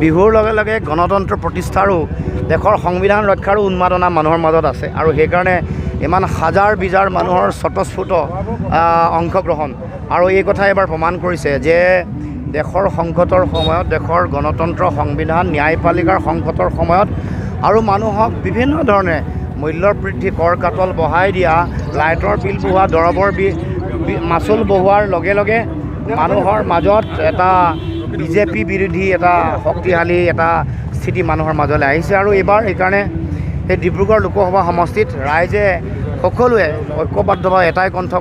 বিহুৰ লগে লগে গণতন্ত্ৰ প্ৰতিষ্ঠাৰো দেশৰ সংবিধান ৰক্ষাৰো উন্মাদনা মানুহৰ মাজত আছে আৰু সেইকাৰণে ইমান হাজাৰ বিজাৰ মানুহৰ স্বতঃস্ফূৰ্ত অংশগ্ৰহণ আৰু এই কথা এবাৰ প্ৰমাণ কৰিছে যে দেশৰ সংকটৰ সময়ত দেশৰ গণতন্ত্ৰ সংবিধান ন্যায়পালিকাৰ সংকটৰ সময়ত আৰু মানুহক বিভিন্ন ধৰণে মূল্যৰ বৃদ্ধি কৰ কাটল বঢ়াই দিয়া লাইটৰ বিল বঢ়োৱা দৰৱৰ মাচুল বঢ়োৱাৰ লগে লগে মানুহৰ মাজত এটা বিজেপি বিৰোধী এটা শক্তিশালী এটা স্থিতি মানুহৰ মাজলৈ আহিছে আৰু এইবাৰ সেইকাৰণে সেই ডিব্ৰুগড় লোকসভা সমষ্টিত ৰাইজে সকলোৱে ঐক্যবদ্ধভাৱে এটাই কণ্ঠ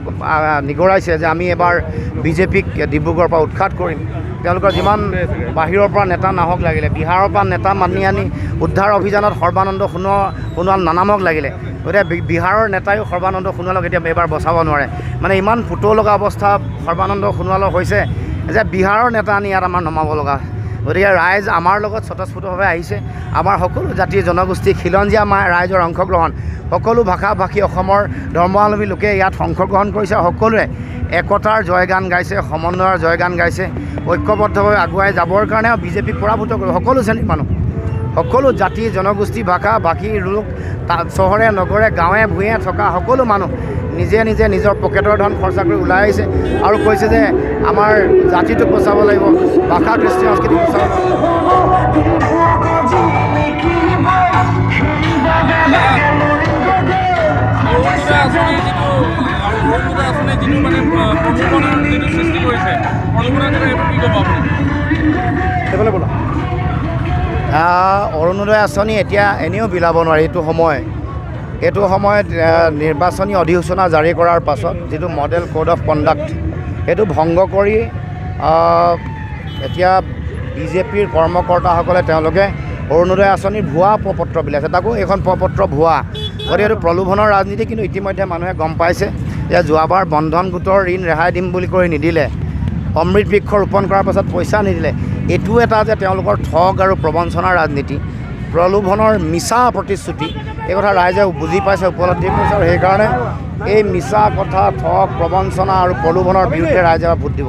নিগৰাইছে যে আমি এবাৰ বিজেপিক ডিব্ৰুগড়ৰ পৰা উৎখাত কৰিম। তেওঁলোকৰ যিমান বাহিৰৰ পৰা নেতা নাহক লাগিলে, বিহাৰৰ পৰা নেতা মানি আনি উদ্ধাৰ অভিযানত সৰ্বানন্দ সোণোৱাল নানামক লাগিলে, গতিকে বিহাৰৰ নেতাইও সৰ্বানন্দ সোণোৱালক এতিয়া এইবাৰ বচাব নোৱাৰে। মানে ইমান ফুটো লগা অৱস্থা সৰ্বানন্দ সোণোৱালৰ হৈছে যে বিহাৰৰ নেতা আনি ইয়াত আমাৰ নমাব লগা। গতিকে ৰাইজ আমাৰ লগত স্বতঃস্ফূৰ্তভাৱে আহিছে। আমাৰ সকলো জাতি জনগোষ্ঠী খিলঞ্জীয়া ৰাইজৰ অংশগ্ৰহণ, সকলো ভাষা ভাষী অসমৰ ধৰ্মাৱলম্বী লোকে ইয়াত অংশগ্ৰহণ কৰিছে। সকলোৱে একতাৰ জয়গান গাইছে, সমন্বয়ৰ জয়গান গাইছে, ঐক্যবদ্ধভাৱে আগুৱাই যাবৰ কাৰণে বিজেপিক পৰাভূত কৰিব সকলো শ্ৰেণীৰ মানুহ, সকলো জাতি জনগোষ্ঠী ভাষা ভাষী লোক, চহৰে নগৰে গাঁৱে ভূঞে থকা সকলো মানুহ নিজে নিজে নিজৰ পকেটৰ ধন খৰচা কৰি ওলাই আহিছে আৰু কৈছে যে আমাৰ জাতিটোক বচাব লাগিব, ভাষা কৃষ্টি সংস্কৃতিক বচাব অৰুণোদয় আঁচনি এতিয়া এনেও বিলাব নোৱাৰি। এইটো সময়ত নিৰ্বাচনী অধিসূচনা জাৰি কৰাৰ পাছত যিটো মডেল কোড অফ কণ্ডাক্ট সেইটো ভংগ কৰি এতিয়া বিজেপিৰ কৰ্মকৰ্তাসকলে তেওঁলোকে অৰুণোদয় আঁচনিৰ ভুৱা প্ৰপত্ৰ বিলাইছে, তাকো এইখন প্ৰপত্ৰ ভুৱা। গতিকে এইটো প্ৰলোভনৰ ৰাজনীতি। কিন্তু ইতিমধ্যে মানুহে গম পাইছে যে যোৱাবাৰ বন্ধন গোটৰ ঋণ ৰেহাই দিম বুলি কৰি নিদিলে, অমৃত বৃক্ষ ৰোপণ কৰাৰ পাছত পইচা নিদিলে, এইটো এটা যে তেওঁলোকৰ ঠগ আৰু প্ৰবঞ্চনাৰ ৰাজনীতি, প্ৰলোভনৰ মিছা প্ৰতিশ্ৰুতি, এই কথা ৰাইজে বুজি পাইছে, উপলব্ধি কৰিছে আৰু সেইকাৰণে এই মিছা কথা ঠগ প্ৰবঞ্চনা আৰু প্ৰলোভনৰ বিৰুদ্ধে ৰাইজে ভোট দিব।